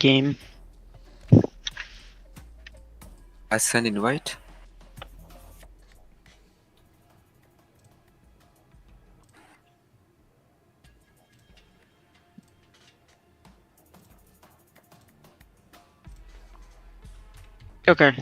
game. I send invite. Okay,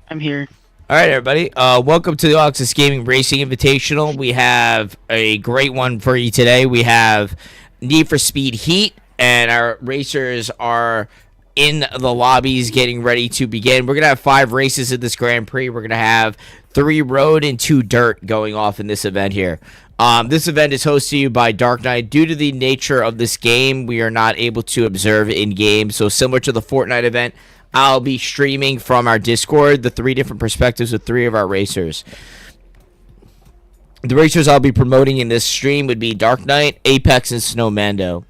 I'm here. All right, everybody. Welcome to the AAGC Gaming Racing Invitational. We have a great one for you today. We have Need for Speed Heat, and our racers are in the lobbies getting ready to begin. We're going to have 5 races in this Grand Prix. We're going to have 3 road and 2 dirt going off in this event here. This event is hosted to you by Dark Knight. Due to the nature of this game, we are not able to observe in-game. So similar to the Fortnite event, I'll be streaming from our Discord the 3 different perspectives of 3 of our racers. The racers I'll be promoting in this stream would be Dark Knight, Apex, and Snowmando.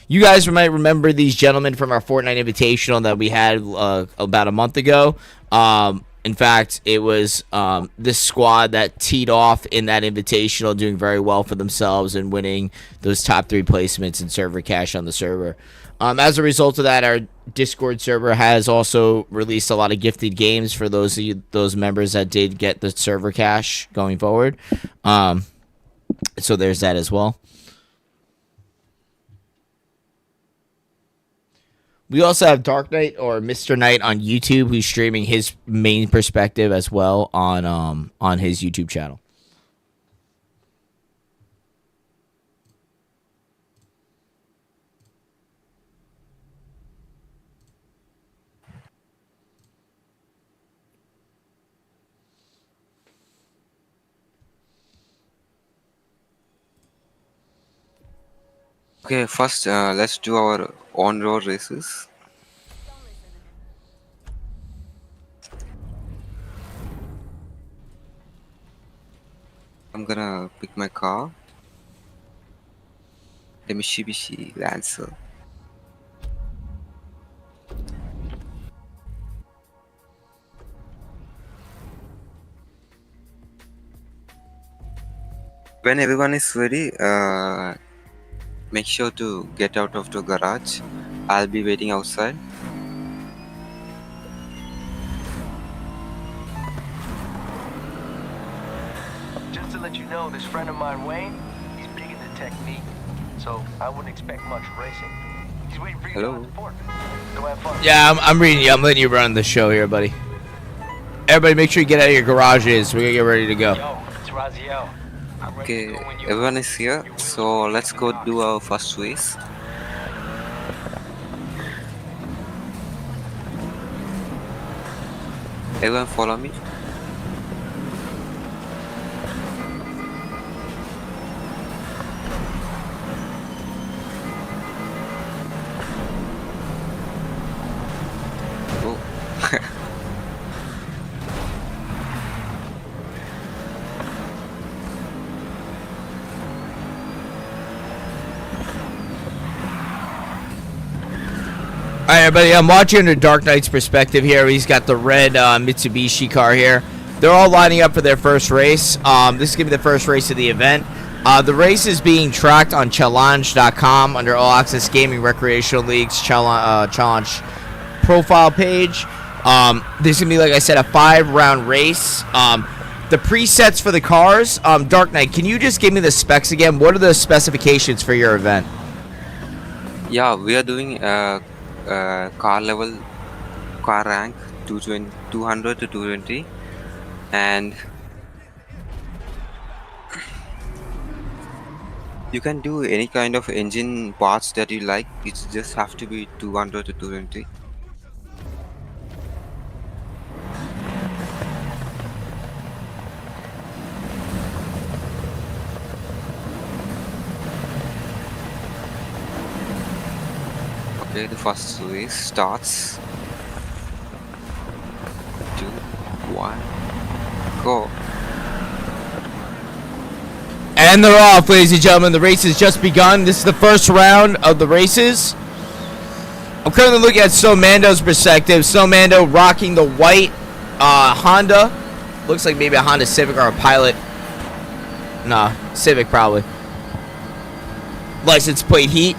You guys might remember these gentlemen from our Fortnite Invitational that we had about a month ago. In fact, it was this squad that teed off in that Invitational, doing very well for themselves and winning those top 3 placements in server cash on the server. As a result of that, our Discord server has also released a lot of gifted games for those members that did get the server cash going forward. So there's that as well. We also have Dark Knight, or Mr. Knight, on YouTube, who's streaming his main perspective as well on his YouTube channel. Okay, first let's do our on-road races. I'm gonna pick my car. The Mitsubishi Lancer. When everyone is ready, make sure to get out of the garage. I'll be waiting outside. Just to let you know, this friend of mine, Wayne, he's big into technique, so I wouldn't expect much racing. He's waiting for you Hello. down at the port. Go have fun. Yeah, I'm reading you. I'm letting you run the show here, buddy. Everybody, make sure you get out of your garages. We're gonna get ready to go. Yo, it's Raziel. I'm ready Okay, to go when you everyone is here, so let's go do our first race. Everyone follow me. Oh. All right, everybody, I'm watching under Dark Knight's perspective here. He's got the red Mitsubishi car here. They're all lining up for their first race. This is going to be the first race of the event. The race is being tracked on challenge.com under All Access Gaming Recreational League's challenge profile page. This is going to be, like I said, a 5-round race. The presets for the cars, Dark Knight, can you just give me the specs again? What are the specifications for your event? Yeah, we are doing car level, car rank 200 to 220, and you can do any kind of engine parts that you like. It just have to be 200 to 220. Okay, the first race starts. 2, 1, go. And they're off, ladies and gentlemen. The race has just begun. This is the first round of the races. I'm currently looking at Snowmando's perspective. Snowmando rocking the white Honda. Looks like maybe a Honda Civic or a Pilot. Nah, Civic probably. License plate Heat.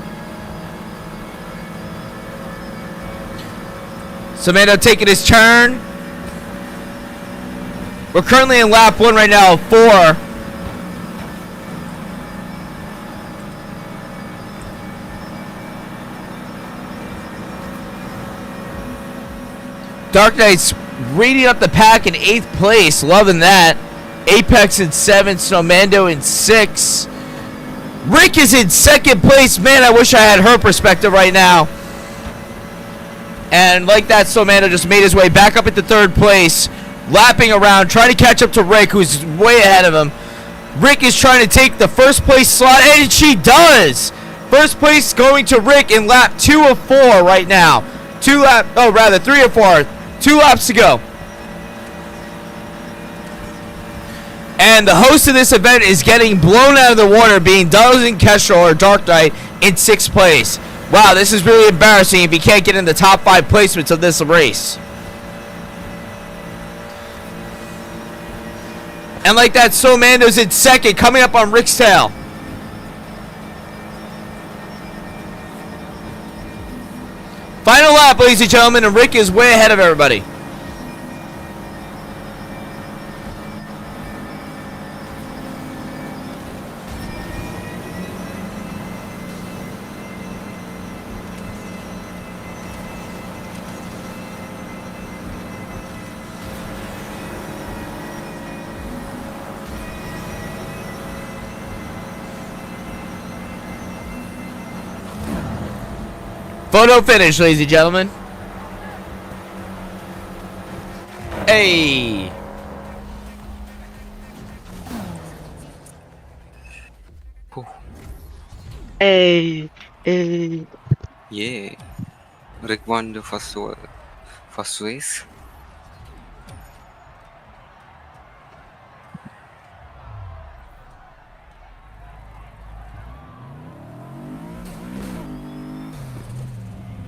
So Mando taking his turn. We're currently in lap 1 right now, 4. Dark Knight's reading up the pack in 8th place, loving that. Apex in 7th, Snowmando in 6th. Rick is in 2nd place. Man, I wish I had her perspective right now. And like that, Snowmando just made his way back up into 3rd place, lapping around, trying to catch up to Rick, who's way ahead of him. Rick is trying to take the 1st place slot, and she does! 1st place going to Rick in lap 2 of 4 right now. 3 or 4. 2 laps to go. And the host of this event is getting blown out of the water, being Dozen Kestrel or Dark Knight in 6th place. Wow, this is really embarrassing if he can't get in the top 5 placements of this race. And like that, Mando's in 2nd, coming up on Rick's tail. Final lap, ladies and gentlemen, and Rick is way ahead of everybody. Photo finish, ladies and gentlemen. Hey. Hey. Hey. Yeah. Rick won the first race.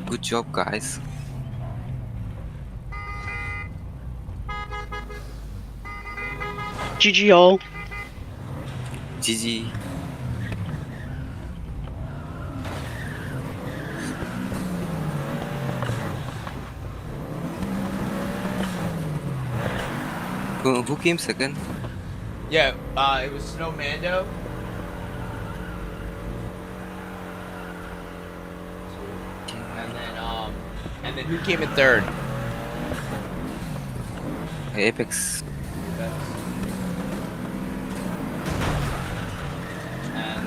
Good job, guys. GG all. GG. Who came second? Yeah, it was Snowmando. And then who came in 3rd? Apex. And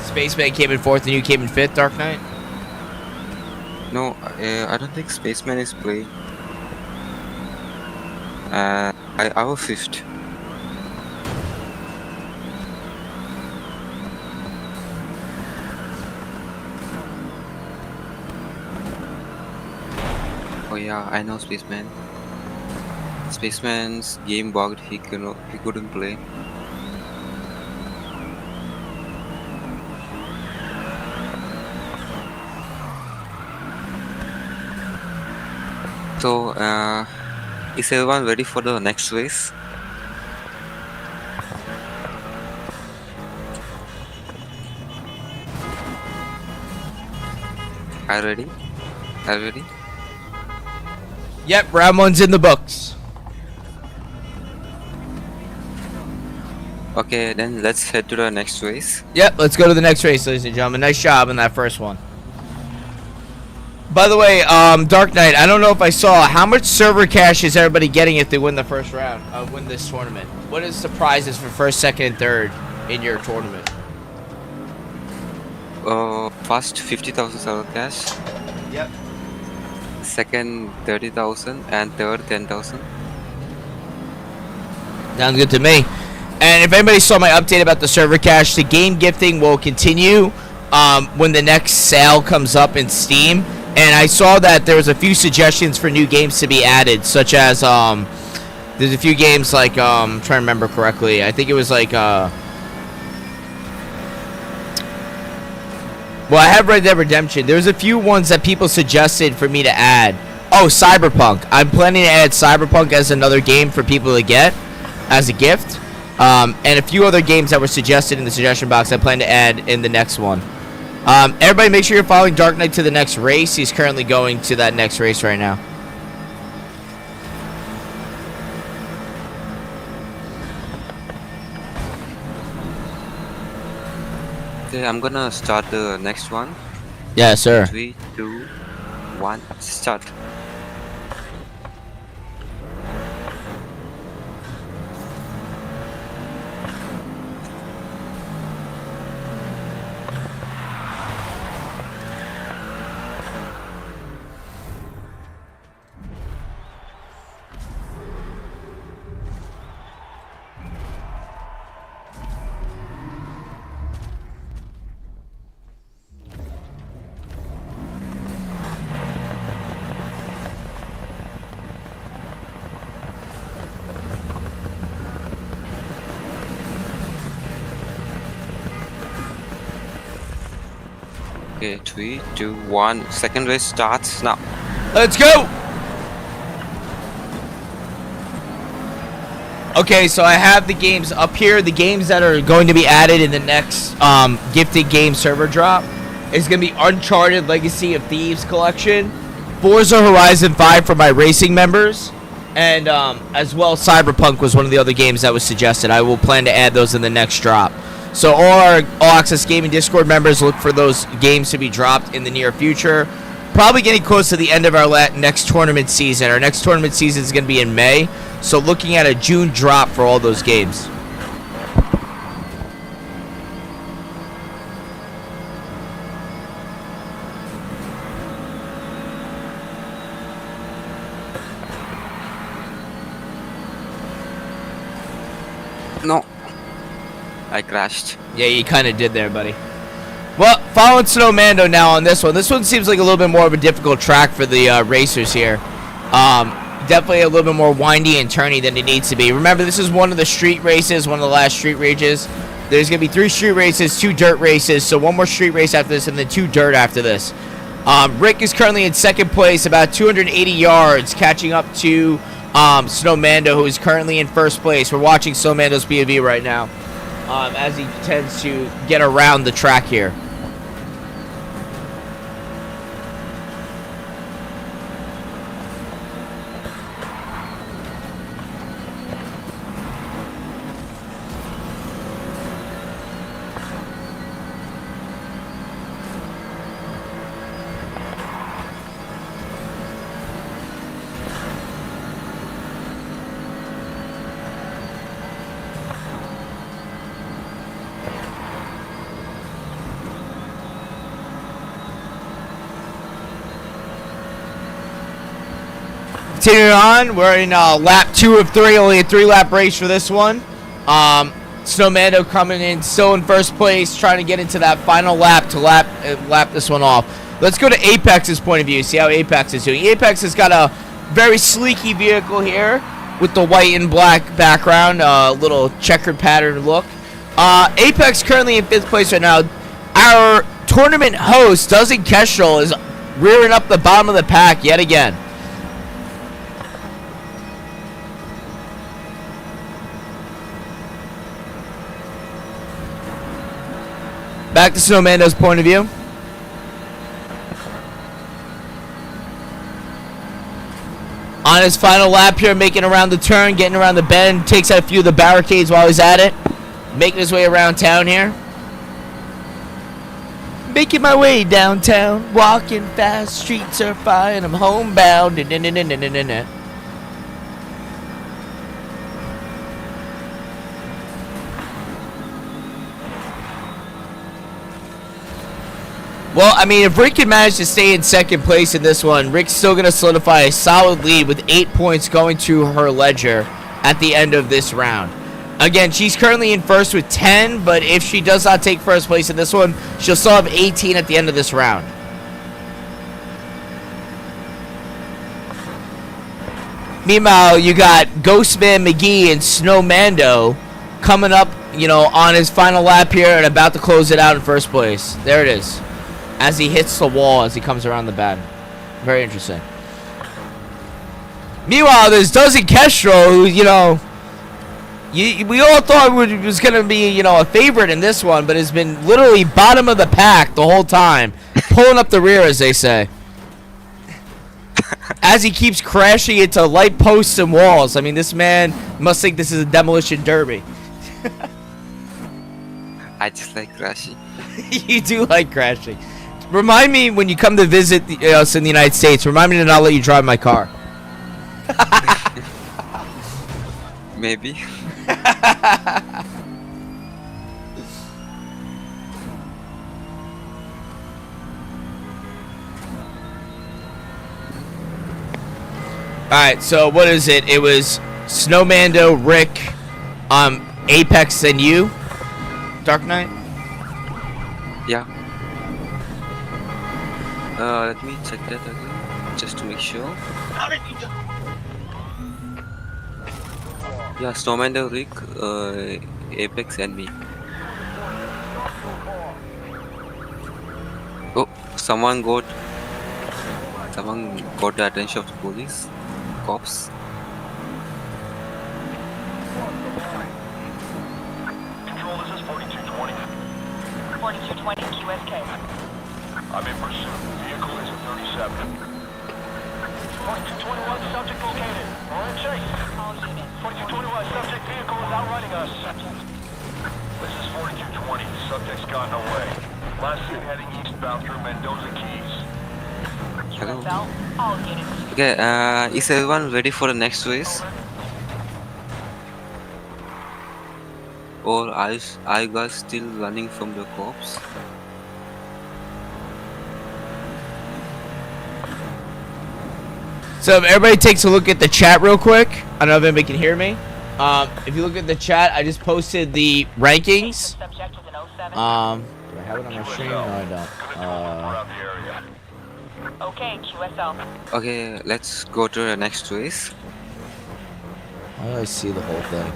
Spaceman came in 4th, and you came in 5th, Dark Knight? No, I don't think Spaceman is playing. I was 5th. Oh yeah, I know Spaceman. Spaceman's game bugged. He couldn't play. So, is everyone ready for the next race? Are you ready? Are you ready? Yep, round 1's in the books. Okay, then let's head to the next race. Yep, let's go to the next race, ladies and gentlemen. Nice job in that first one. By the way, Dark Knight, I don't know if I saw, how much server cash is everybody getting if they win the first round, win this tournament? What is the prizes for 1st, 2nd, and 3rd in your tournament? First 50,000 server cash. Yep. Second 30,000 and 3rd 10,000. Sounds good to me. And if anybody saw my update about the server cache, the game gifting will continue when the next sale comes up in Steam. And I saw that there was a few suggestions for new games to be added, such as there's a few games like I'm trying to remember correctly. I think it was like well, I have Red Dead Redemption. There's a few ones that people suggested for me to add. Oh, Cyberpunk. I'm planning to add Cyberpunk as another game for people to get as a gift. And a few other games that were suggested in the suggestion box I plan to add in the next one. Everybody make sure you're following Dark Knight to the next race. He's currently going to that next race right now. Okay, I'm gonna start the next one. Yeah, sir. 3, 2, 1, start. Okay, 3, 2, 1. Second race starts now. Let's go! Okay, so I have the games up here. The games that are going to be added in the next gifted game server drop is going to be Uncharted Legacy of Thieves Collection, Forza Horizon 5 for my racing members, and as well Cyberpunk was one of the other games that was suggested. I will plan to add those in the next drop. So all our All Access Gaming Discord members, look for those games to be dropped in the near future. Probably getting close to the end of our next tournament season. Our next tournament season is going to be in May. So looking at a June drop for all those games. No. I crashed. Yeah, you kind of did there, buddy. Well, following Snowmando now on this one. This one seems like a little bit more of a difficult track for the racers here. Definitely a little bit more windy and turny than it needs to be. Remember, this is one of the street races, one of the last street races. There's going to be 3 street races, 2 dirt races, so 1 more street race after this, and then 2 dirt after this. Rick is currently in second place, about 280 yards, catching up to Snowmando, who is currently in first place. We're watching Snowmando's POV right now as he tends to get around the track here. Continuing on, we're in lap 2 of 3, only a 3-lap race for this one. Snowmando coming in still in first place, trying to get into that final lap to lap this one off. Let's go to Apex's point of view, see how Apex is doing. Apex has got a very sleeky vehicle here with the white and black background, little checkered pattern look. Apex currently in 5th place right now. Our tournament host, Dozen Kestrel, is rearing up the bottom of the pack yet again. Back to Snowmando's point of view. On his final lap here, making around the turn, getting around the bend, takes out a few of the barricades while he's at it. Making his way around town here. Making my way downtown, walking fast, streets are fine, I'm homebound. Well, I mean, if Rick can manage to stay in second place in this one, Rick's still going to solidify a solid lead with 8 points going to her ledger at the end of this round. Again, she's currently in first with 10, but if she does not take first place in this one, she'll still have 18 at the end of this round. Meanwhile, you got Ghostman McGee and Snowmando coming up, you know, on his final lap here and about to close it out in first place. There it is. As he hits the wall as he comes around the bend. Very interesting. Meanwhile, there's Dozen Kestrel, who, you know, We all thought it was going to be, a favorite in this one, but it's been literally bottom of the pack the whole time. Pulling up the rear, as they say. As he keeps crashing into light posts and walls. I mean, this man must think this is a demolition derby. I just like crashing. You do like crashing. Remind me when you come to visit us in the United States, remind me to not let you drive my car. Maybe. Alright, so what is it? It was Snowmando, Rick, Apex, and you? Dark Knight? Yeah. Let me check that again, just to make sure. Yeah, Snowman, the Rick, Apex, and me. Oh, someone got the attention of the police, cops. Control, this is 4220. 4220 QSK. I'm in pursuit. Vehicle is at 37. 4221, subject located. We're in chase. All units. 4221, subject vehicle is outrunning us. This is 4220. Subject's gotten away. Last seen heading eastbound through Mendoza Keys. Hello. QSL. All units. Okay, is everyone ready for the next race? Or are you guys still running from the cops? So if everybody takes a look at the chat real quick, I don't know if anybody can hear me. If you look at the chat, I just posted the rankings. Subject is an 07. Do I have it on my screen? No, I don't. Around the area. Okay, QSL. Okay, let's go to the next race. How do I see the whole thing?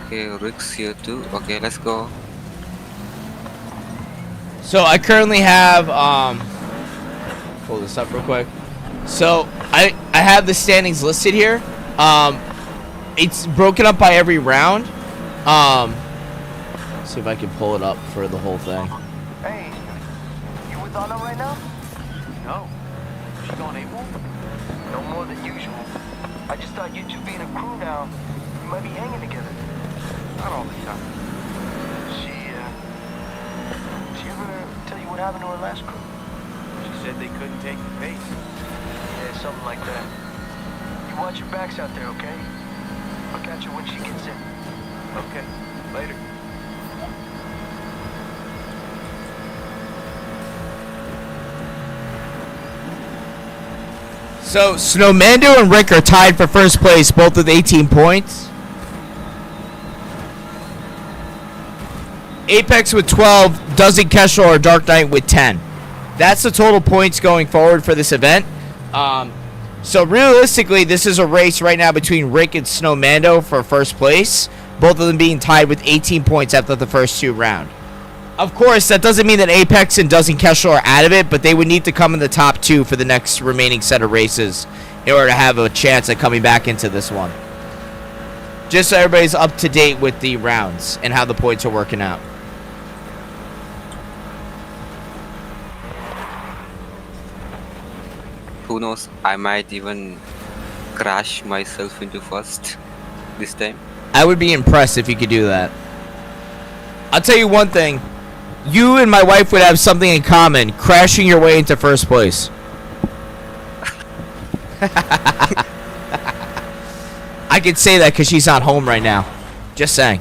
Okay, Rick's here too. Okay, let's go. So I currently have pull this up real quick. So I have the standings listed here. It's broken up by every round. See if I can pull it up for the whole thing. Hey, you with Anna right now? No. She gone able? No more than usual. I just thought you two being a crew now, you might be hanging together. Not all the time. She ever tell you what happened to her last crew? She said they couldn't take the pace. Yeah, something like that. You watch your backs out there, okay? I'll catch her when she gets in. Okay, later. So Snowmando and Rick are tied for first place, both with 18 points. Apex with 12, Dozen Kestrel or Dark Knight with 10. That's the total points going forward for this event. So realistically, this is a race right now between Rick and Snowmando for first place, both of them being tied with 18 points after the first two rounds. Of course, that doesn't mean that Apex and Dozen Kestrel are out of it, but they would need to come in the top two for the next remaining set of races in order to have a chance at coming back into this one. Just so everybody's up to date with the rounds and how the points are working out. Who knows? I might even crash myself into first this time. I would be impressed if you could do that. I'll tell you one thing. You and my wife would have something in common, crashing your way into first place. I could say that because she's not home right now. Just saying.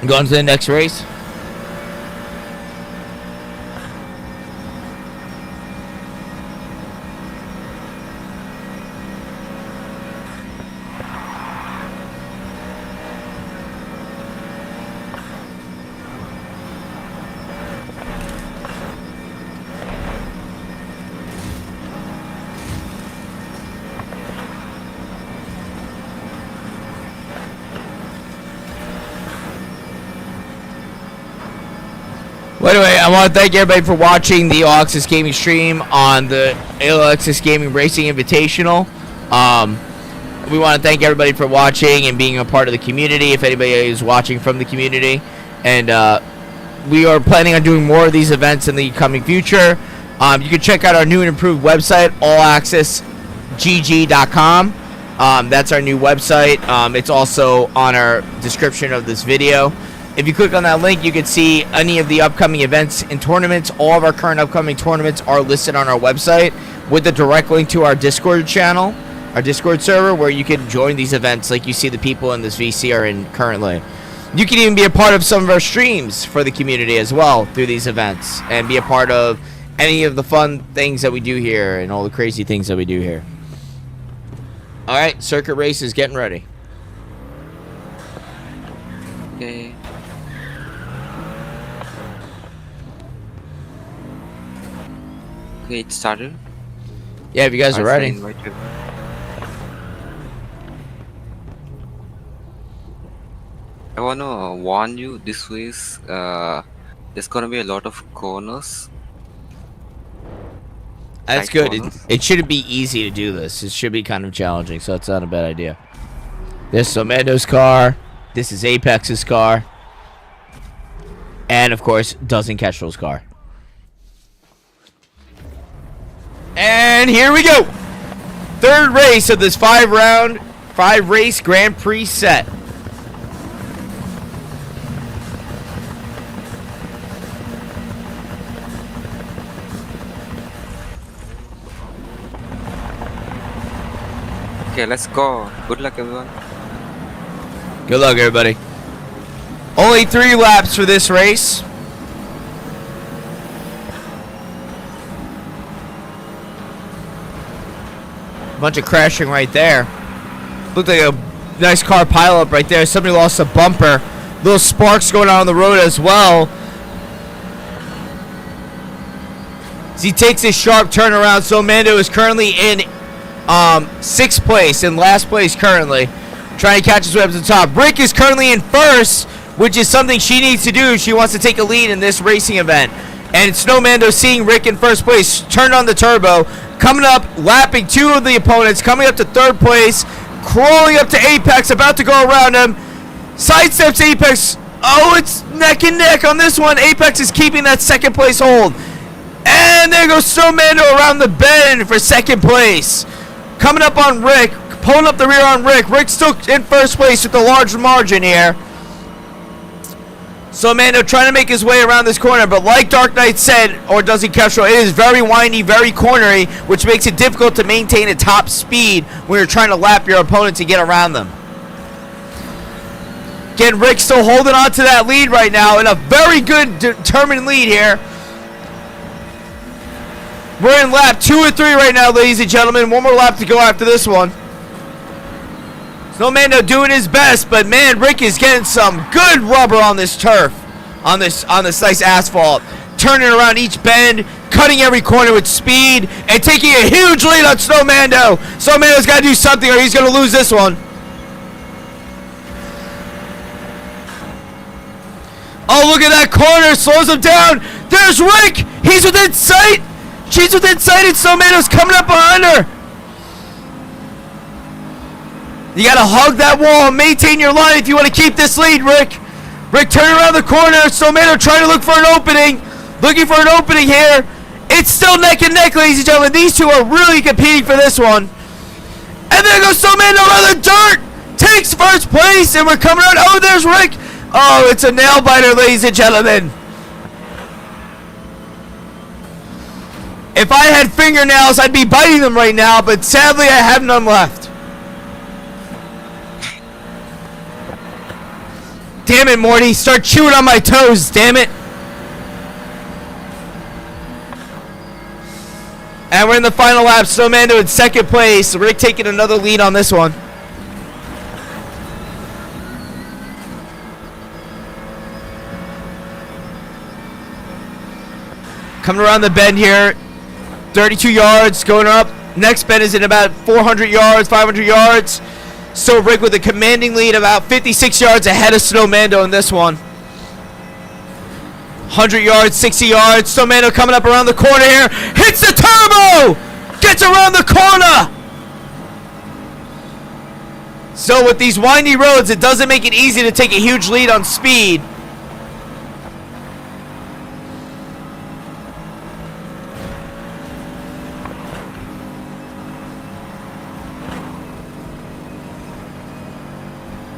Going to the next race. Well, anyway, I want to thank everybody for watching the All Access Gaming stream on the All Access Gaming Racing Invitational. We want to thank everybody for watching and being a part of the community, if anybody is watching from the community. And we are planning on doing more of these events in the coming future. You can check out our new and improved website, allaccessgg.com. That's our new website. It's also on our description of this video. If you click on that link, you can see any of the upcoming events and tournaments. All of our current upcoming tournaments are listed on our website with a direct link to our Discord channel, our Discord server, where you can join these events like you see the people in this VC are in currently. You can even be a part of some of our streams for the community as well through these events and be a part of any of the fun things that we do here and all the crazy things that we do here. All right, circuit race is getting ready. Okay. Okay, it started. Yeah, if you guys are ready. I wanna warn you, this is there's gonna be a lot of corners. That's Tight good. corners. It shouldn't be easy to do this. It should be kind of challenging, so it's not a bad idea. This is Amando's car. This is Apex's car. And, of course, Dozen Kestrel's car. And here we go! Third race of this 5-race Grand Prix set. Okay, let's go. Good luck, everyone. Good luck, everybody. Only 3 laps for this race. Bunch of crashing right there. Looked like a nice car pileup right there. Somebody lost a bumper. Little sparks going on the road as well. As he takes a sharp turnaround, so Mando is currently in 6th place, in last place currently, trying to catch his way up to the top. Rick is currently in 1st, which is something she needs to do. She wants to take a lead in this racing event. And Snowmando, seeing Rick in 1st place, turned on the turbo, coming up, lapping 2 of the opponents, coming up to 3rd place, crawling up to Apex, about to go around him, sidesteps Apex. Oh, it's neck and neck on this one. Apex is keeping that 2nd place hold. And there goes Snowmando around the bend for 2nd place. Coming up on Rick, pulling up the rear on Rick. Rick's still in 1st place with a large margin here. So Mando trying to make his way around this corner, but like Dark Knight said, or does he Kestrel, it is very windy, very cornery, which makes it difficult to maintain a top speed when you're trying to lap your opponent to get around them. Again, Rick still holding on to that lead right now, in a very good, determined lead here. We're in lap 2 or 3 right now, ladies and gentlemen. One more lap to go after this one. Snowmando doing his best, but man, Rick is getting some good rubber on this turf, on this nice asphalt, turning around each bend, cutting every corner with speed, and taking a huge lead on Snowmando. Snowmando's got to do something, or he's going to lose this one. Oh, look at that corner, slows him down. There's Rick. He's within sight. She's within sight, and Snowmando's coming up behind her. You gotta hug that wall and maintain your line if you want to keep this lead, Rick. Rick turning around the corner. Snowmando trying to look for an opening. Looking for an opening here. It's still neck and neck, ladies and gentlemen. These two are really competing for this one. And there goes Snowmando around the dirt. Takes 1st place, and we're coming around. Oh, there's Rick. Oh, it's a nail biter, ladies and gentlemen. If I had fingernails, I'd be biting them right now, but sadly I have none left. Damn it, Morty. Start chewing on my toes, damn it. And we're in the final lap. Snowmando in 2nd place. Rick taking another lead on this one. Coming around the bend here. 32 yards going up. Next bend is in about 400 yards, 500 yards. So Rick with a commanding lead, about 56 yards ahead of Snowmando in this one. 100 yards, 60 yards. Snowmando coming up around the corner here. Hits the turbo! Gets around the corner! So with these windy roads, it doesn't make it easy to take a huge lead on speed.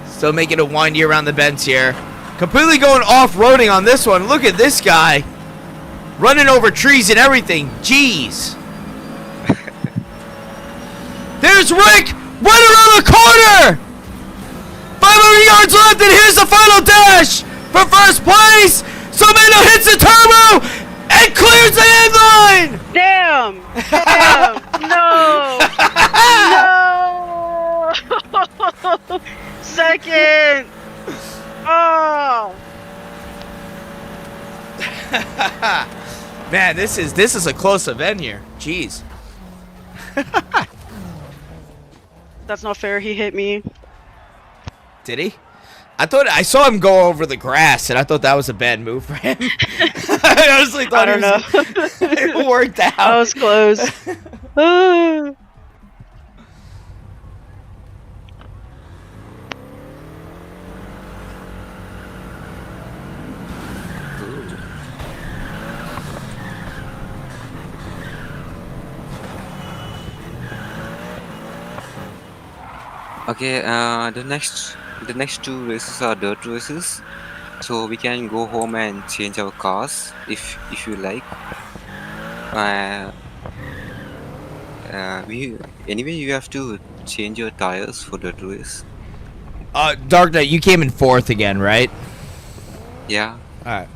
Still making it windy around the bends here. Completely going off-roading on this one. Look at this guy. Running over trees and everything. Jeez. There's Rick! Right around the corner! 500 yards left, and here's the final dash for first place. Snowmando hits the turbo and clears the end line. Damn! Damn! No! No! Second! Oh! Man, this is a close event here. Jeez. That's not fair. He hit me. Did he? I saw him go over the grass, and I thought that was a bad move for him. I honestly thought I don't know. It worked out. I was close. Ah. Okay, the next two races are dirt races, so we can go home and change our cars if you like. Uh, anyway, you have to change your tires for dirt race. Dark Knight, you came in fourth again, right? Yeah. All right.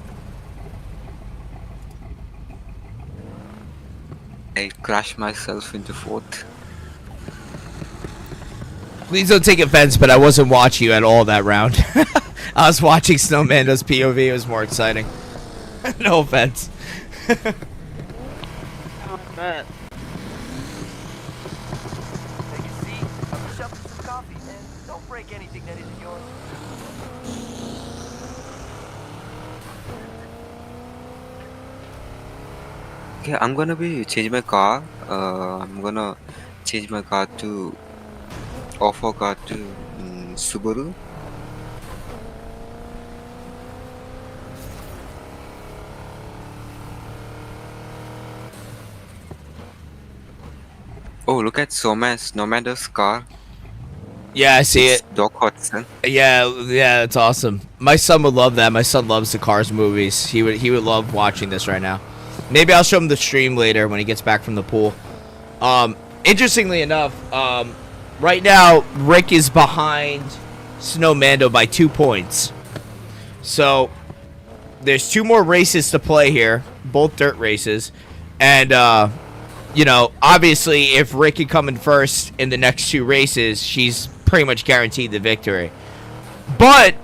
I crashed myself into fourth. Please don't take offense, but I wasn't watching you at all that round. I was watching Snowmando's POV. It was more exciting. No offense. Oh, bet. Take a seat, have a shove for some coffee, and don't break anything that isn't yours. Okay, I'm gonna be change my car. I'm gonna change my car to offer car to Subaru. Oh, look at Snowmando's car. Yeah, I see it. Doc Hudson. Yeah, it's awesome. My son would love that. My son loves the Cars movies. He would love watching this right now. Maybe I'll show him the stream later when he gets back from the pool. Interestingly enough, right now Rick is behind Snowmando by 2 points. So there's 2 more races to play here, both dirt races, and you know, obviously if Rick can come in first in the next 2 races, she's pretty much guaranteed the victory. But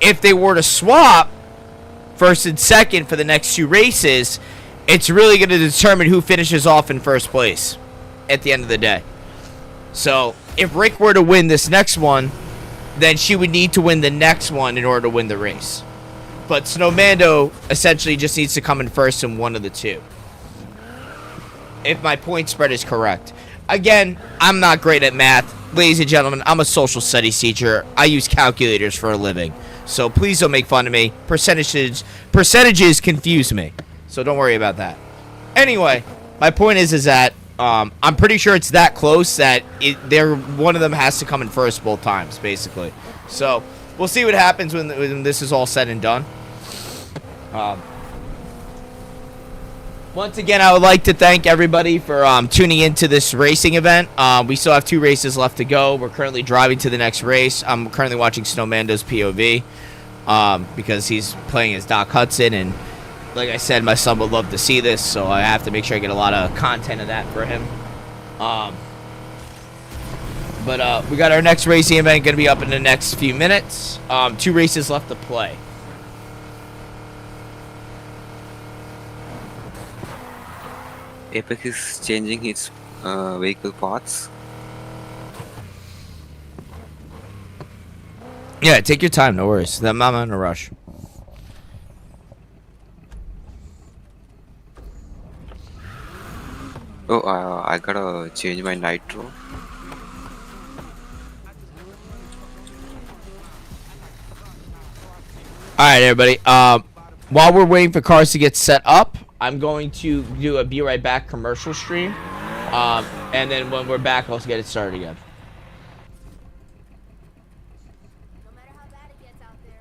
if they were to swap first and second for the next 2 races, it's really going to determine who finishes off in first place at the end of the day. So if Rick were to win this next one, then she would need to win the next one in order to win the race. But Snowmando essentially just needs to come in first in one of the 2. If my point spread is correct. Again, I'm not great at math. Ladies and gentlemen, I'm a social studies teacher. I use calculators for a living. So please don't make fun of me. Percentages confuse me. So don't worry about that. Anyway, my point is that I'm pretty sure it's that close that one of them has to come in first both times, basically. So we'll see what happens when this is all said and done. Once again, I would like to thank everybody for tuning into this racing event. We still have 2 races left to go. We're currently driving to the next race. I'm currently watching Snowmando's POV because he's playing as Doc Hudson. And like I said, my son would love to see this, so I have to make sure I get a lot of content of that for him. But we got our next racing event going to be up in the next few minutes. 2 races left to play. Apex is changing its vehicle parts. Yeah, take your time, no worries. I'm not in a rush. Oh, I gotta change my nitro. All right, everybody. While we're waiting for cars to get set up, I'm going to do a be right back commercial stream. And then when we're back, I'll get it started again. No matter how bad it gets out there.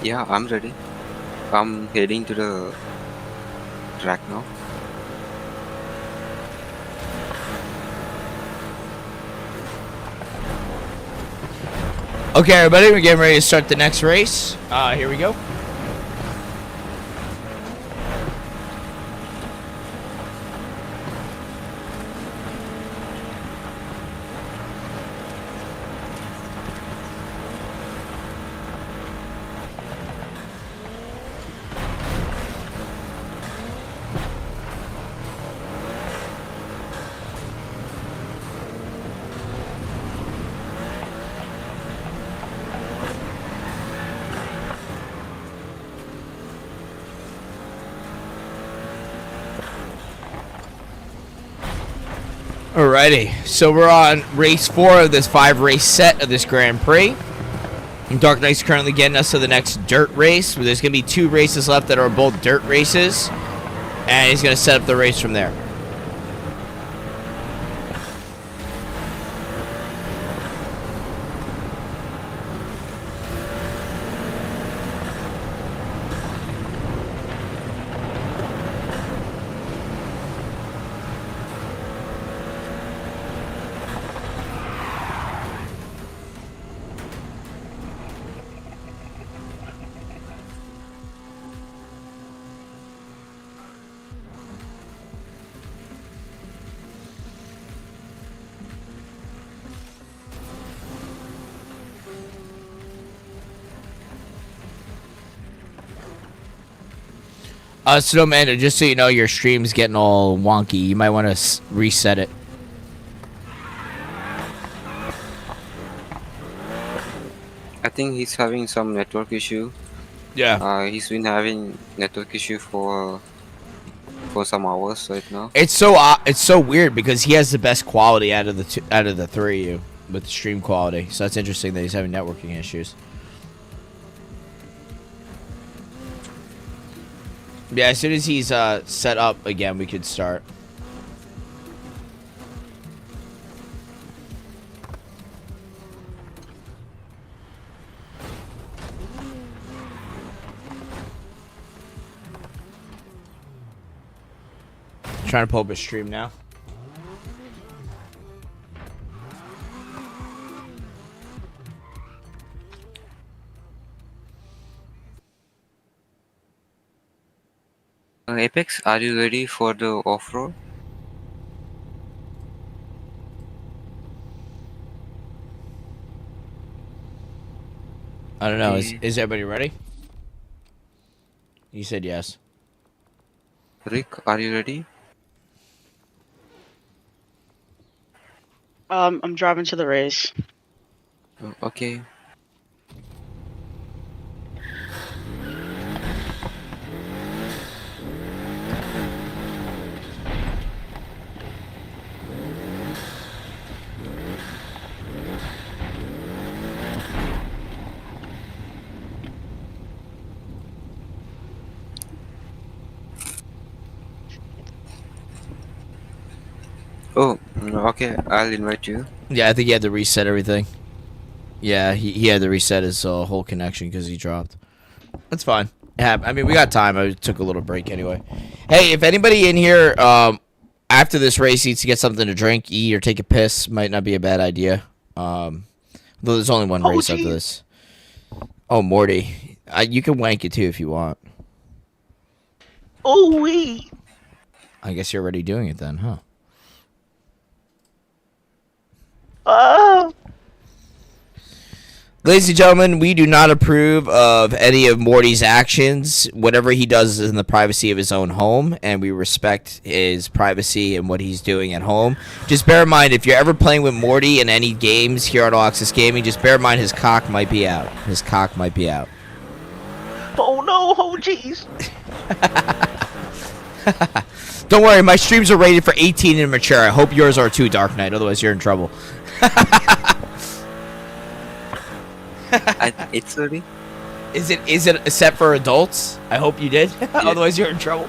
Yeah, I'm ready. I'm heading to the track now. Okay, everybody, we're getting ready to start the next race. Here we go. Alrighty, so we're on race 4 of this 5-race set of this Grand Prix. And Dark Knight's currently getting us to the next dirt race. There's going to be 2 races left that are both dirt races. And he's going to set up the race from there. Snowman, just so you know, your stream's getting all wonky. You might want to reset it. I think he's having some network issue. Yeah. He's been having network issue for some hours right now. It's so weird because he has the best quality out of the 3 of you with stream quality. So that's interesting that he's having networking issues. Yeah, as soon as he's set up again, we could start. trying to pull up a stream now. Apex, are you ready for the off-road? I don't know. Okay. Is everybody ready? You said yes. Rick, are you ready? I'm driving to the race. Oh, okay. Oh, okay. I'll invite you. Yeah, I think he had to reset everything. Yeah, he had to reset his whole connection because he dropped. That's fine. Yeah, I mean, we got time. I took a little break anyway. Hey, if anybody in here after this race needs to get something to drink, eat, or take a piss, might not be a bad idea. Though there's only one race after this. Oh, Morty. You can wank it too if you want. Oh wee. I guess you're already doing it then, huh? Oh. Ladies and gentlemen, we do not approve of any of Morty's actions. Whatever he does is in the privacy of his own home, and we respect his privacy and what he's doing at home. Just bear in mind, if you're ever playing with Morty in any games here on All Access Gaming, just bear in mind his cock might be out. His cock might be out. Oh no. Oh jeez. Don't worry, my streams are rated for 18 and mature. I hope yours are too, Dark Knight. Otherwise, you're in trouble. It's ready. Is it set for adults? I hope you did. Otherwise, you're in trouble.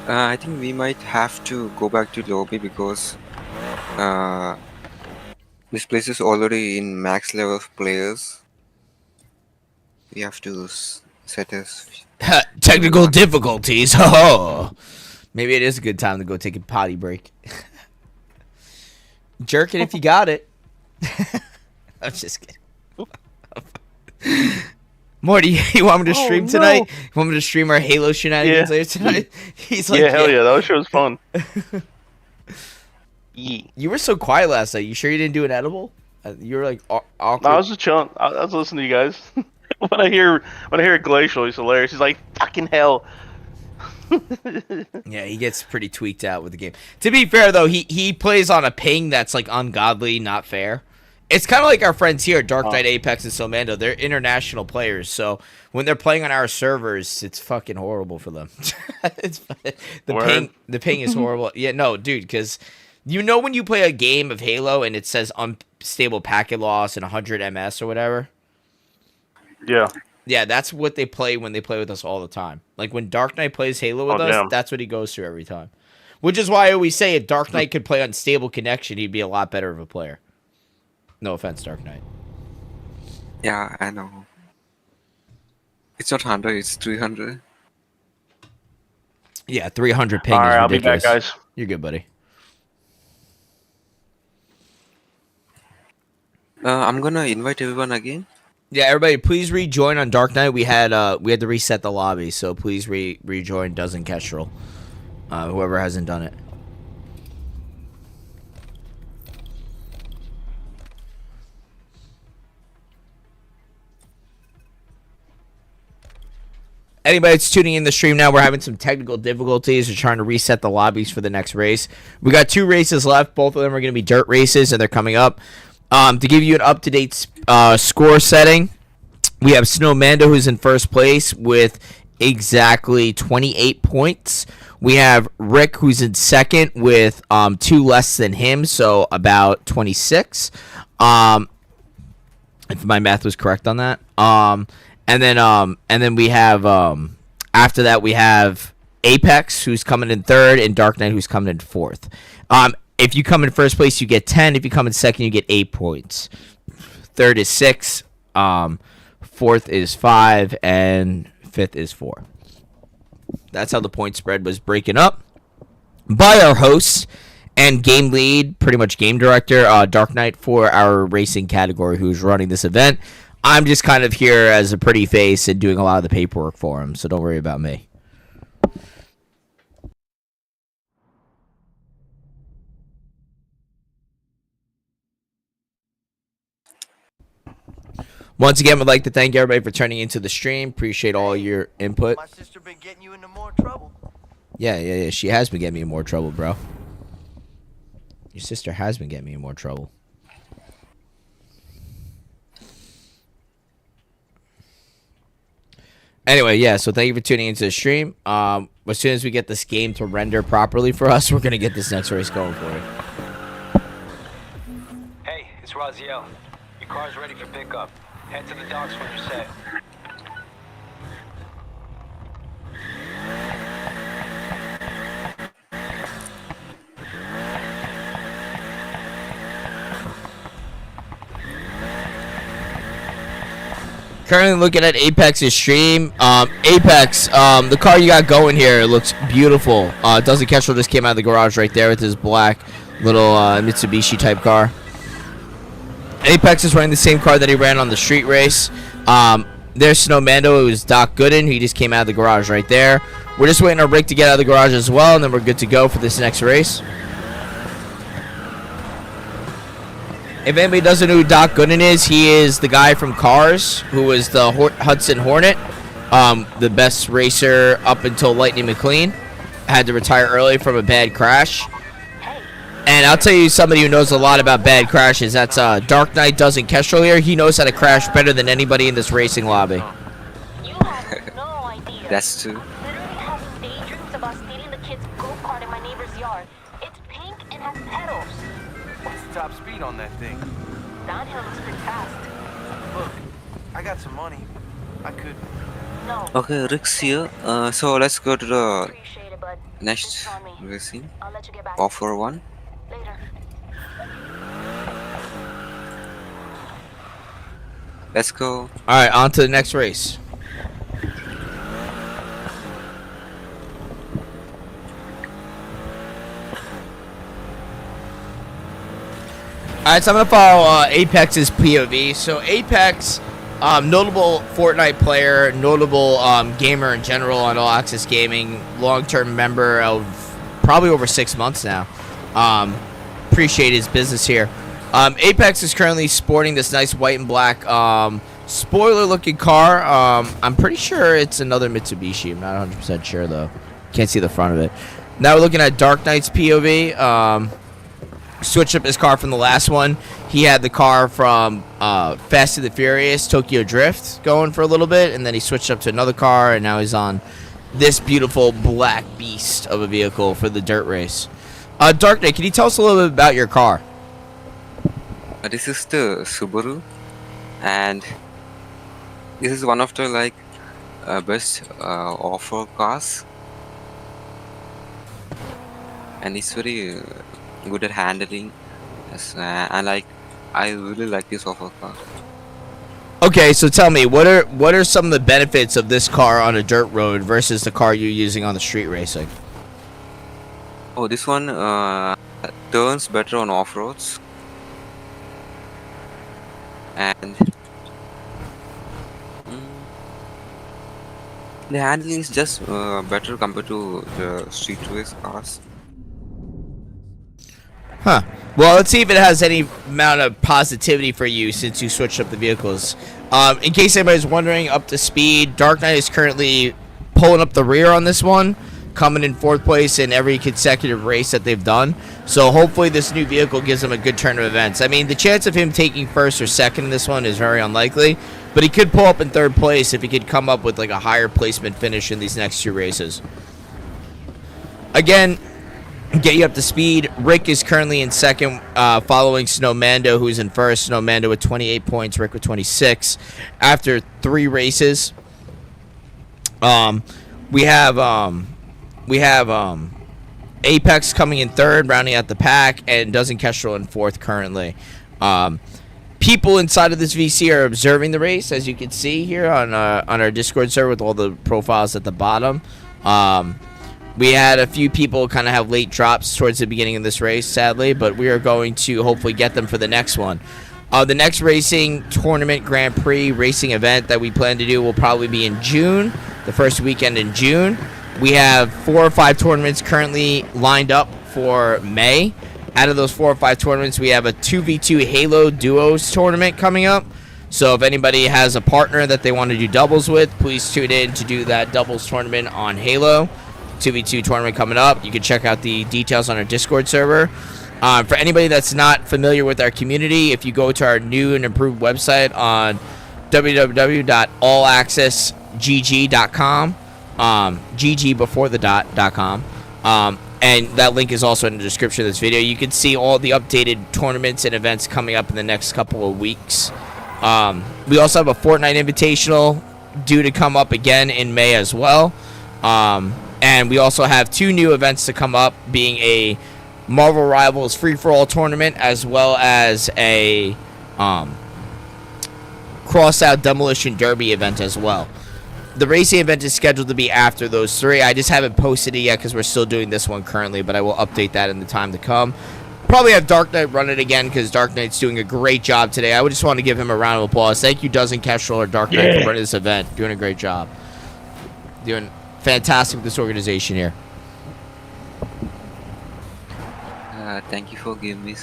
I think we might have to go back to lobby because this place is already in max level of players. We have to set us. Technical difficulties. Oh, maybe it is a good time to go take a potty break. Jerk it if you got it. I'm just kidding. Morty, you want me to stream tonight? You want me to stream our Halo shenanigans later tonight? He's like, hell yeah, that shit was fun. You were so quiet last night. You sure you didn't do an edible? You were like awkward. No, I was just chilling. I was listening to you guys. when I hear Glacial, he's hilarious. He's like, fucking hell. Yeah, he gets pretty tweaked out with the game. To be fair, though, he plays on a ping that's like ungodly, not fair. It's kind of like our friends here, Dark Knight, Apex, and Somando. They're international players, so when they're playing on our servers, it's fucking horrible for them. The ping is horrible. Yeah, no, dude, because you know when you play a game of Halo and it says unstable packet loss and 100 ms or whatever? Yeah. Yeah, that's what they play when they play with us all the time. Like when Dark Knight plays Halo with us, that's what he goes through every time. Which is why I always say if Dark Knight could play on stable connection, he'd be a lot better of a player. No offense, Dark Knight. Yeah, I know. It's not 100, it's 300. Yeah, 300 ping All right, is I'll be ridiculous. back, guys. You're good, buddy. I'm gonna invite everyone again. Yeah, everybody, please rejoin on Dark Knight. We had to reset the lobby, so please rejoin Dozen Kestrel. Whoever hasn't done it. Anybody that's tuning in the stream now, we're having some technical difficulties. We're trying to reset the lobbies for the next race. We got 2 races left. Both of them are going to be dirt races, and they're coming up. To give you an up-to-date score setting, we have Snowmando, who's in first place with exactly 28 points. We have Rick, who's in second with 2 less than him, so about 26. If my math was correct on that. And then we have after that we have Apex, who's coming in third, and Dark Knight, who's coming in fourth. If you come in first place, you get 10. If you come in second, you get 8 points. Third is 6. fourth is 5, and fifth is 4. That's how the point spread was breaking up by our host and game lead, pretty much game director, Dark Knight, for our racing category, who's running this event. I'm just kind of here as a pretty face and doing a lot of the paperwork for him, so don't worry about me. Once again, would like to thank everybody for turning into the stream. Appreciate all your input. My sister been getting you into more trouble. Yeah. She has been getting me in more trouble, bro. Your sister has been getting me in more trouble. Anyway, yeah, so thank you for tuning into the stream. As soon as we get this game to render properly for us, we're going to get this next race going for you. Hey, it's Raziel. Your car's ready for pickup. Head to the docks when you're set. Currently looking at Apex's stream. Apex, the car you got going here looks beautiful. Doesn't Kestrel just came out of the garage right there with his black little Mitsubishi type car. Apex is running the same car that he ran on the street race. There's Snowmando, who's Doc Gooden. He just came out of the garage right there. We're just waiting on Rick to get out of the garage as well, and then we're good to go for this next race. If anybody doesn't know who Doc Gooden is, he is the guy from Cars, who was the Hudson Hornet, the best racer up until Lightning McQueen. Had to retire early from a bad crash. And I'll tell you somebody who knows a lot about bad crashes. That's Dark Knight Doesn't Kestrel here. He knows how to crash better than anybody in this racing lobby. You have no idea. That's true. Literally having daydreams about stealing the kid's go-kart in my neighbor's yard. It's pink and has pedals. What's the top speed on that thing? Downhill looks pretty fast. Look, I got some money. I could... No. Okay, Rick's here. So let's go to the Appreciate it, bud. next Just on me. racing. I'll let you get back. Offer 1. Later. Let's go. Alright, on to the next race. Alright, so I'm going to follow Apex's POV. So Apex, notable Fortnite player, notable gamer in general on All Access Gaming, long-term member of probably over 6 months now. Appreciate his business here. Apex is currently sporting this nice white and black spoiler-looking car. I'm pretty sure it's another Mitsubishi. I'm not 100% sure, though. Can't see the front of it. Now we're looking at Dark Knight's POV. Switched up his car from the last one. He had the car from Fast and the Furious, Tokyo Drift, going for a little bit, and then he switched up to another car, and now he's on this beautiful black beast of a vehicle for the dirt race. Dark Knight, can you tell us a little bit about your car? This is the Subaru, and this is one of the best off-road cars, and it's very good at handling. Yes, and I really like this off-road car. Okay, so tell me, what are some of the benefits of this car on a dirt road versus the car you're using on the street racing? Oh, this one turns better on off-roads, and the handling is just better compared to the street race cars. Huh. Well, let's see if it has any amount of positivity for you since you switched up the vehicles. In case anybody's wondering, up to speed, Dark Knight is currently pulling up the rear on this one, coming in 4th place in every consecutive race that they've done. So hopefully this new vehicle gives him a good turn of events. I mean, the chance of him taking 1st or 2nd in this one is very unlikely, but he could pull up in 3rd place if he could come up with a higher placement finish in these next 2 races. Again, get you up to speed. Rick is currently in 2nd, following Snowmando, who's in 1st. Snowmando with 28 points, Rick with 26. After 3 races, we have Apex coming in 3rd, rounding out the pack, and Doesn't Kestrel in 4th currently. people inside of this VC are observing the race, as you can see here on our Discord server with all the profiles at the bottom. We had a few people kind of have late drops towards the beginning of this race, sadly, but we are going to hopefully get them for the next one. The next racing tournament Grand Prix racing event that we plan to do will probably be in June, the first weekend in June. We have 4 or 5 tournaments currently lined up for May. Out of those 4 or 5 tournaments, we have a 2v2 Halo Duos tournament coming up. So if anybody has a partner that they want to do doubles with, please tune in to do that doubles tournament on Halo. 2v2 tournament coming up. You can check out the details on our Discord server. For anybody that's not familiar with our community, if you go to our new and improved website on www.allaccessgg.com, GG before the .com, and that link is also in the description of this video. You can see all the updated tournaments and events coming up in the next couple of weeks. We also have a Fortnite Invitational due to come up again in May as well. And we also have 2 new events to come up, being a Marvel Rivals free-for-all tournament as well as a cross-out Demolition Derby event as well. The racing event is scheduled to be after those 3. I just haven't posted it yet because we're still doing this one currently, but I will update that in the time to come. Probably have Dark Knight run it again because Dark Knight's doing a great job today. I would just want to give him a round of applause. Thank you, Dozen Kestrel or Dark Knight, for running this event. Doing a great job. Doing fantastic with this organization here. Thank you for giving me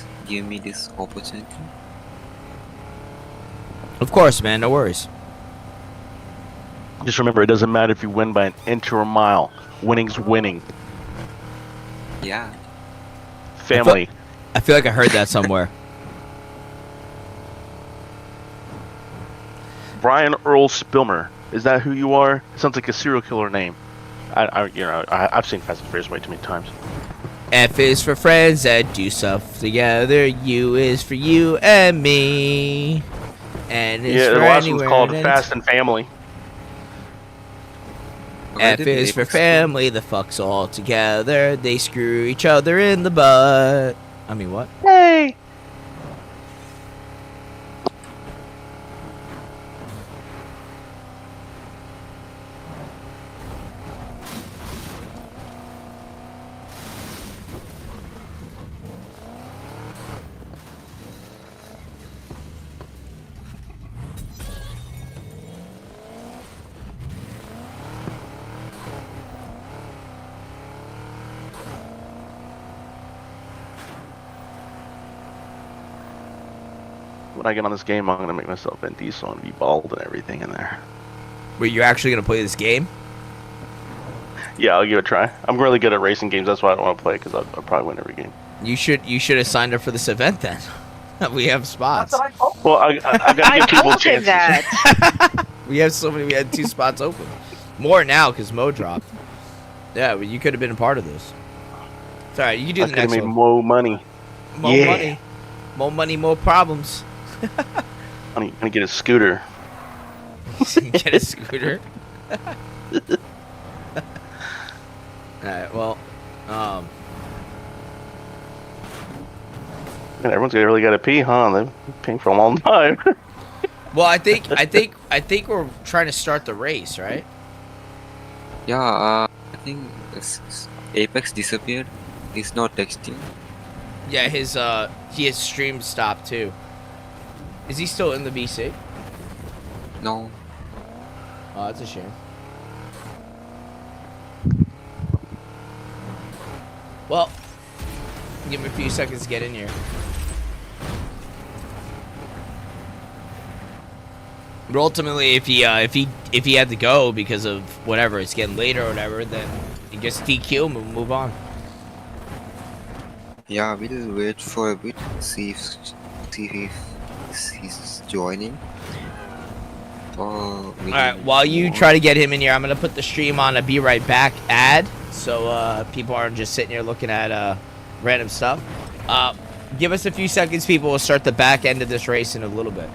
this opportunity. Of course, man. No worries. Just remember, it doesn't matter if you win by an inch or a mile. Winning's winning. Yeah. Family. I feel like I heard that somewhere. Brian Earl Spilmer. Is that who you are? It sounds like a serial killer name. I've seen Fast and Furious way too many times. F is for friends that do stuff together. U is for you and me. And it's Yeah, for the last one's anywhere called and Fast and Family. F is for family, the fucks all together. They screw each other in the butt. I mean, what? Hey! When I get on this game, I'm gonna make myself Vin Diesel and be bald and everything in there. Were you actually going to play this game? Yeah, I'll give it a try. I'm really good at racing games. That's why I don't want to play, because I'll probably win every game. You should have signed up for this event then. We have spots. Well, I gotta I give people told him chances. that. We have so many. We had 2 spots open. More now because Mo dropped. Yeah, well, you could have been a part of this. It's alright. You can do I the could have next made one. more money. More Yeah. money. More money, more problems. I'm gonna get a scooter. Get a scooter. Alright, well, Man, everyone's really got to pee, huh? They've been peeing for a long time. I think we're trying to start the race, right? Yeah, I think Apex disappeared. He's not texting. Yeah, his stream stopped too. Is he still in the BC? No. Oh, that's a shame. Well, give him a few seconds to get in here. But ultimately, if he had to go because of whatever, it's getting later or whatever, then he gets DQ and we'll move on. Yeah, we'll wait for a bit, see if he's joining. Alright, while you try to get him in here, I'm gonna put the stream on a be right back ad, so people aren't just sitting here looking at random stuff. Give us a few seconds, people. We'll start the back end of this race in a little bit.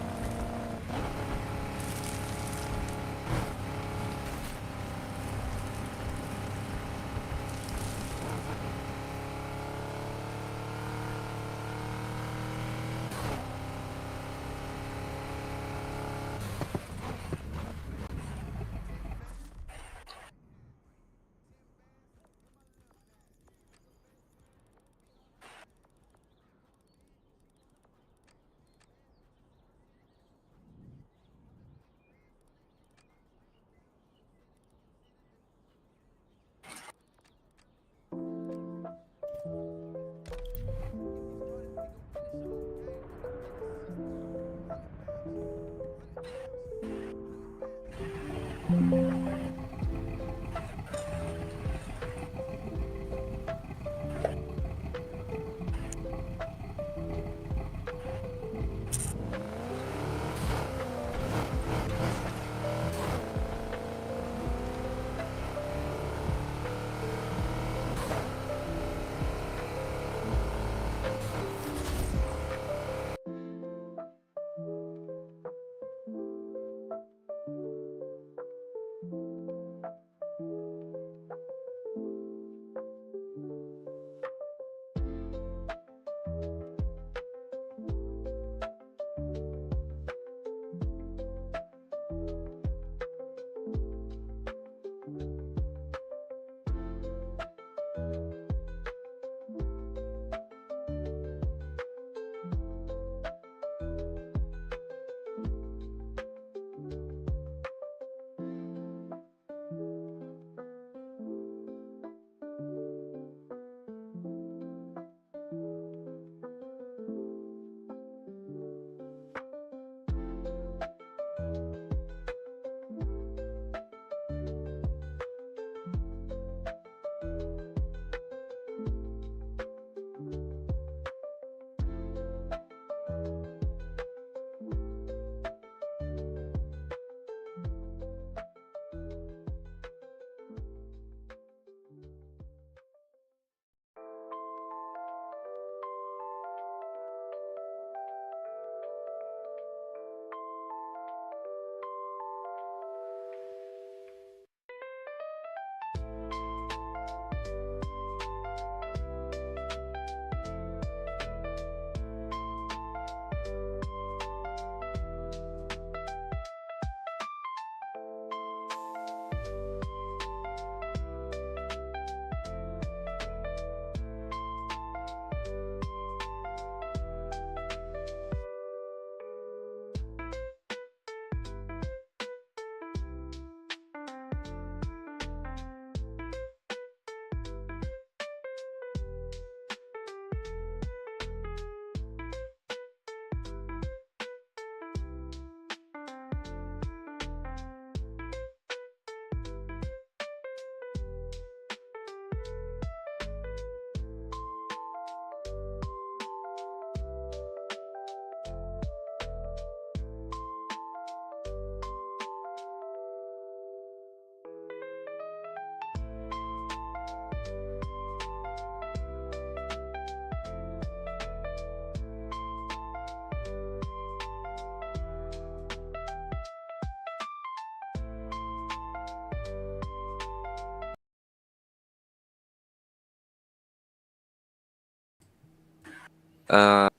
I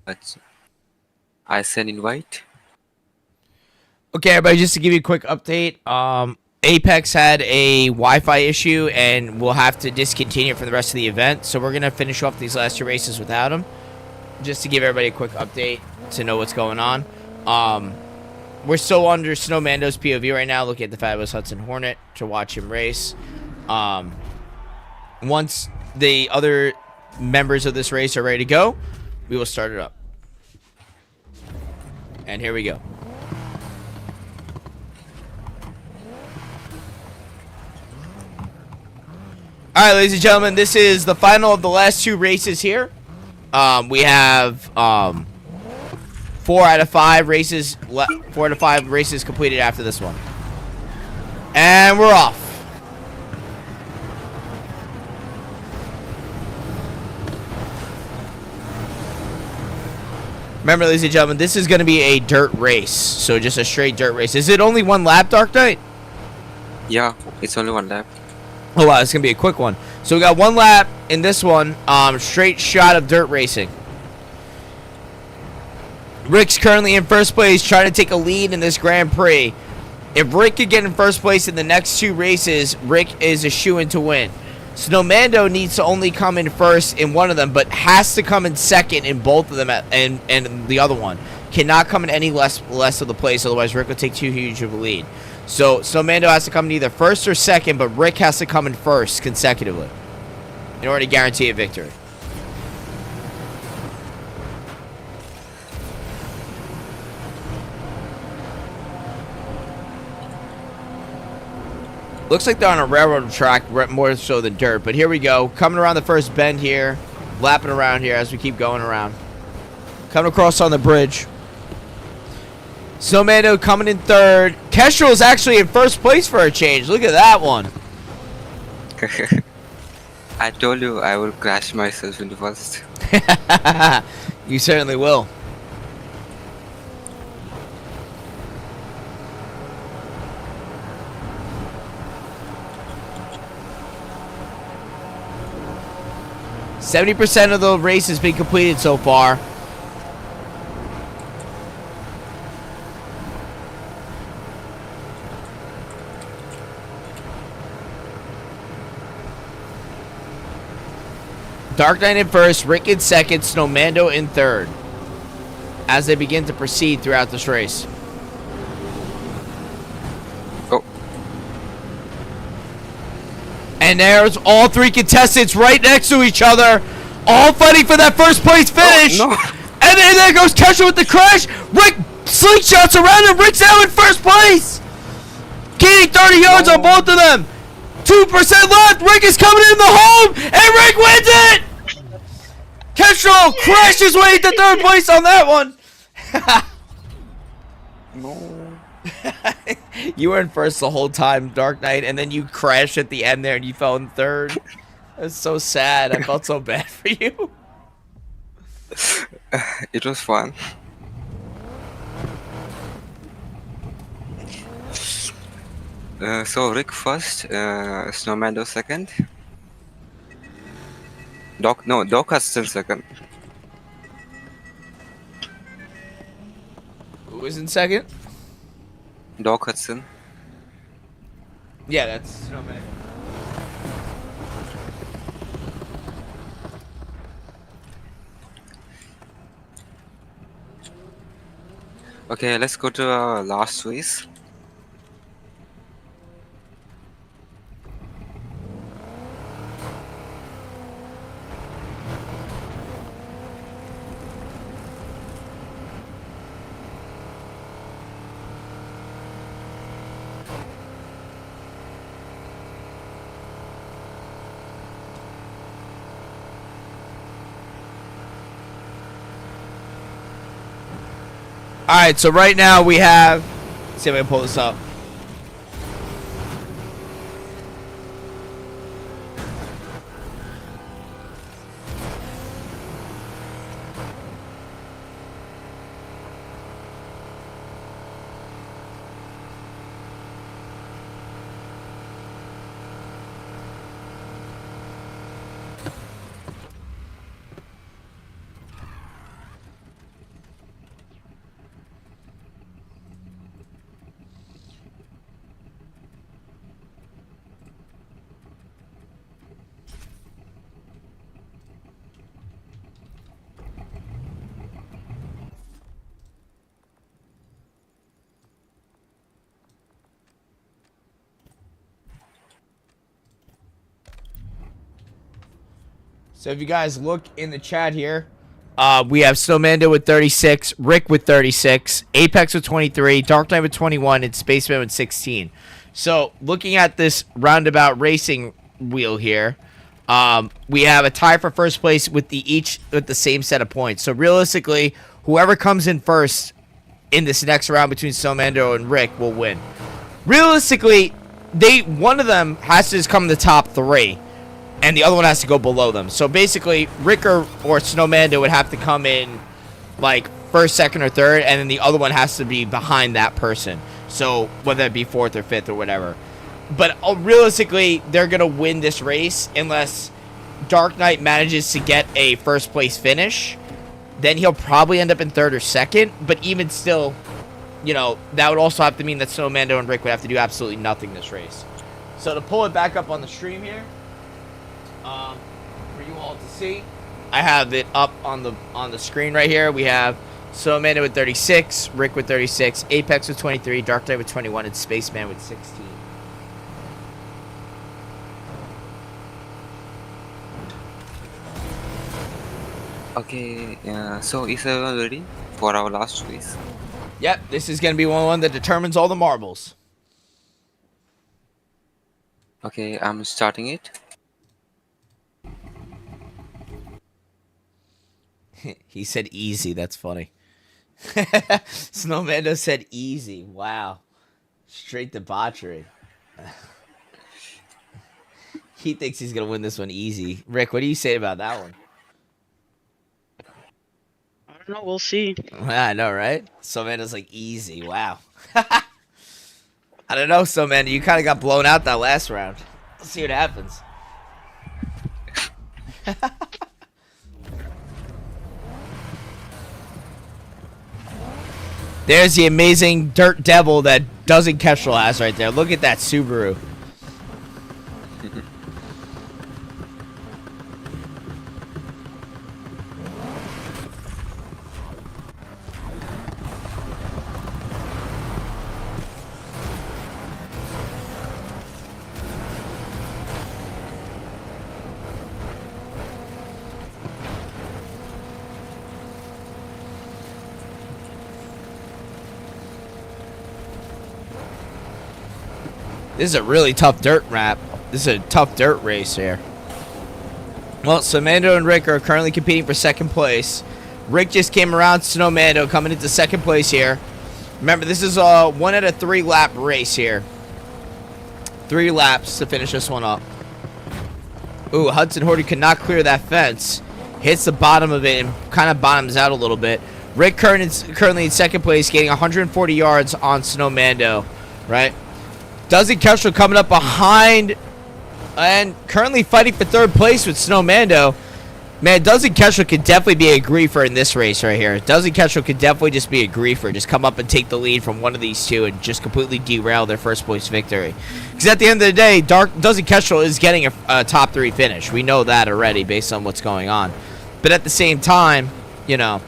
send invite. Okay, everybody, just to give you a quick update, Apex had a Wi-Fi issue, and we'll have to discontinue it for the rest of the event. So we're gonna finish off these last 2 races without him, just to give everybody a quick update to know what's going on. We're still under Snowmando's POV right now, looking at the fabulous Hudson Hornet to watch him race. Once the other members of this race are ready to go, we will start it up. And here we go. All right, ladies and gentlemen, this is the final of the last 2 races here. We have 4 out of 5 races. 4 out of 5 races completed after this one, and we're off. Remember, ladies and gentlemen, this is going to be a dirt race, so just a straight dirt race. Is it only 1 lap, Dark Knight? Yeah, it's only 1 lap. Oh wow, it's gonna be a quick one. So we got 1 lap in this one, straight shot of dirt racing. Rick's currently in first place, trying to take a lead in this Grand Prix. If Rick could get in first place in the next 2 races, Rick is a shoo-in to win. Snowmando needs to only come in first in one of them, but has to come in second in both of them, and the other one cannot come in any less of the place, otherwise Rick will take too huge of a lead. So Snowmando has to come in either first or second, but Rick has to come in first consecutively in order to guarantee a victory. Looks like they're on a railroad track more so than dirt, but here we go. Coming around the first bend here, lapping around here as we keep going around. Coming across on the bridge. Snowmando coming in third. Kestrel is actually in first place for a change. Look at that one. I told you I will crash myself in the first. You certainly will. %70 of the race has been completed so far. Dark Knight in first, Rick in second, Snowmando in third, as they begin to proceed throughout this race. Oh. And there's all 3 contestants right next to each other, all fighting for that first place finish. Oh, no. And then there goes Kesha with the crash. Rick slingshots around him. Rick's now in first place, gaining 30 yards on both of them. 2% left. Rick is coming in the home, and Rick wins it. Kestrel crashed his way to third place on that one. No. You were in first the whole time, Dark Knight, and then you crashed at the end there and you fell in third. That's so sad. I felt so bad for you. It was fun. So Rick first, Snowmando second. Doc Hudson second. Who was in second? Doc Hudson. Yeah, that's Snowman. Okay, let's go to our last race. Alright, so right now we have... Let's see if I can pull this up. So if you guys look in the chat here, we have Snowmando with 36, Rick with 36, Apex with 23, Dark Knight with 21, and Spaceman with 16. So looking at this roundabout racing wheel here, we have a tie for first place with each with the same set of points. So realistically, whoever comes in first in this next round between Snowmando and Rick will win. Realistically, one of them has to just come in the top 3. And the other one has to go below them. So basically, Rick or Snowmando would have to come in, like, first, second, or third. And then the other one has to be behind that person. So, whether it be 4th or 5th or whatever. But realistically, they're going to win this race unless Dark Knight manages to get a first place finish. Then he'll probably end up in 3rd or 2nd. But even still, you know, that would also have to mean that Snowmando and Rick would have to do absolutely nothing this race. So, to pull it back up on the stream here. For you all to see, I have it up on the screen right here. We have Snowmando with 36, Rick with 36, Apex with 23, Dark Knight with 21, and Spaceman with 16. Okay, so is everyone ready for our last race? Yep, this is going to be one that determines all the marbles. Okay, I'm starting it. He said easy. That's funny. Snowmando said easy. Wow. Straight debauchery. He thinks he's going to win this one easy. Rick, what do you say about that one? I don't know. We'll see. I know, right? Snowmando's like easy. Wow. I don't know, Snowmando. You kind of got blown out that last round. Let's see what happens. There's the amazing dirt devil that doesn't Kestrel has right there. Look at that Subaru. This is a really tough dirt wrap. This is a tough dirt race here. Well, Snowmando and Rick are currently competing for second place. Rick just came around Snowmando coming into second place here. Remember, this is a 1 out of 3 lap race here. 3 laps to finish this one up. Ooh, Hudson Horty could not clear that fence. Hits the bottom of it and kind of bottoms out a little bit. Rick currently in second place, getting 140 yards on Snowmando, right? Doesn't Kestrel coming up behind and currently fighting for 3rd place with Snowmando. Man, Doesn't Kestrel could definitely be a griefer in this race right here. Doesn't Kestrel could definitely just be a griefer. Just come up and take the lead from one of these two and just completely derail their first place victory. Because at the end of the day, Doesn't Kestrel is getting a top 3 finish. We know that already based on what's going on. But at the same time, you know,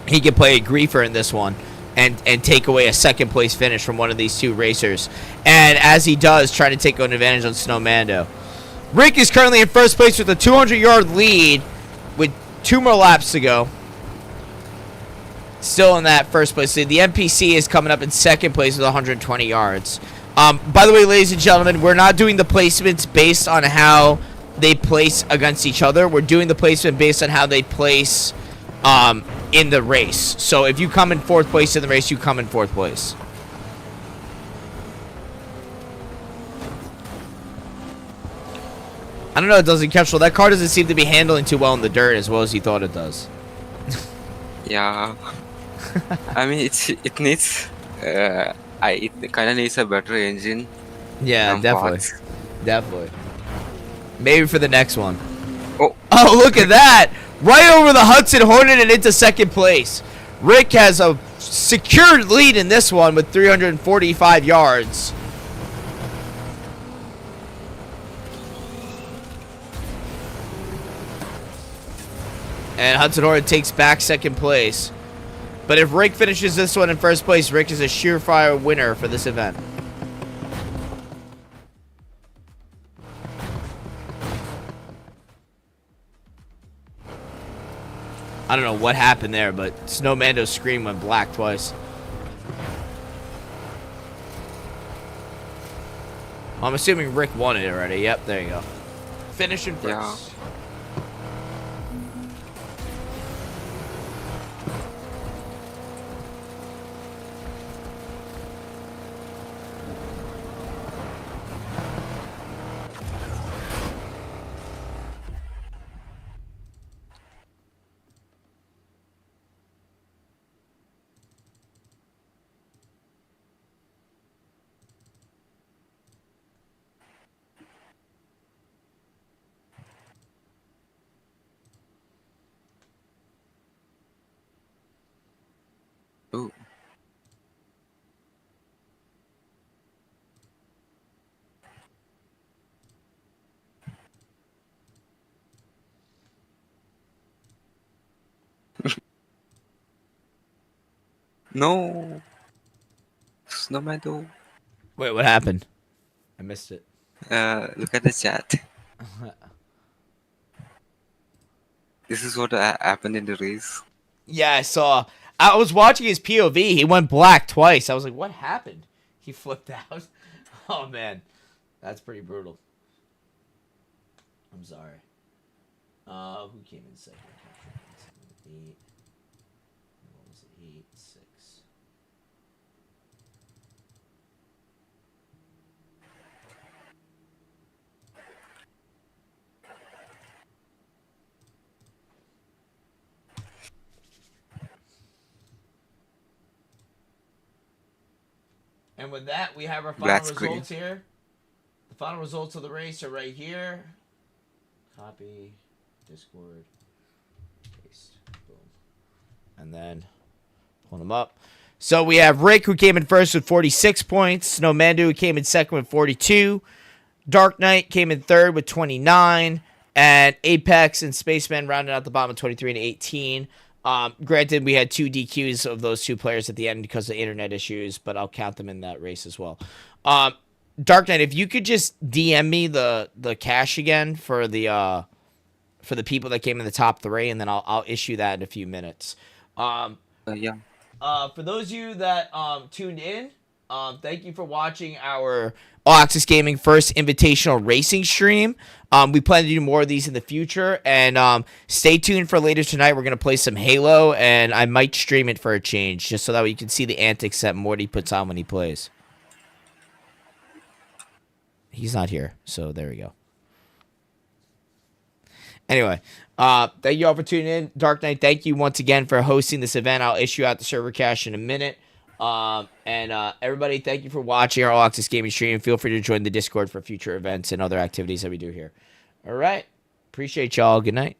he can play a griefer in this one. And take away a second place finish from one of these two racers. And as he does, try to take an advantage on Snowmando. Rick is currently in first place with a 200-yard lead with 2 more laps to go. Still in that first place. So the NPC is coming up in second place with 120 yards. By the way, ladies and gentlemen, we're not doing the placements based on how they place against each other. We're doing the placement based on how they place in the race. So if you come in 4th place in the race, you come in 4th place. I don't know, it doesn't Kestrel. That car doesn't seem to be handling too well in the dirt as well as you thought it does. Yeah. I mean, it needs it kind of needs a better engine. Yeah, definitely. Parts. Definitely. Maybe for the next one. Oh, Look at that! Right over the Hudson Hornet and into second place. Rick has a secured lead in this one with 345 yards. And Hudson Hornet takes back second place. But if Rick finishes this one in first place, Rick is a surefire winner for this event. I don't know what happened there, but Snowmando's screen went black twice. I'm assuming Rick won it already. Yep, there you go. Finishing first. Yeah. Ooh. No. Snowmando. Wait, what happened? I missed it. Look at the chat. This is what happened in the race. Yeah, I saw. I was watching his POV. He went black twice. I was like, what happened? He flipped out. Oh, man. That's pretty brutal. I'm sorry. Who came in second? 8. What was it? 8, 6. And with that, we have our final Black screen. results here. The final results of the race are right here. Copy, Discord, paste, boom. And then pull them up. So we have Rick, who came in first with 46 points. Snowmandu, who came in second with 42. Dark Knight came in third with 29. And Apex and Spaceman rounded out the bottom of 23 and 18. Granted, we had 2 DQs of those 2 players at the end because of internet issues, but I'll count them in that race as well. Dark Knight, if you could just DM me the cash again for the people that came in the top 3, and then I'll issue that in a few minutes. Yeah. For those of you that tuned in, thank you for watching our All Access Gaming first invitational racing stream. We plan to do more of these in the future, and stay tuned for later tonight. We're going to play some Halo, and I might stream it for a change, just so that you can see the antics that Morty puts on when he plays. He's not here, so there we go. Anyway, thank you all for tuning in. Dark Knight, thank you once again for hosting this event. I'll issue out the server cache in a minute. Everybody, thank you for watching our All Access Gaming stream. Feel free to join the Discord for future events and other activities that we do here. All right. Appreciate y'all. Good night.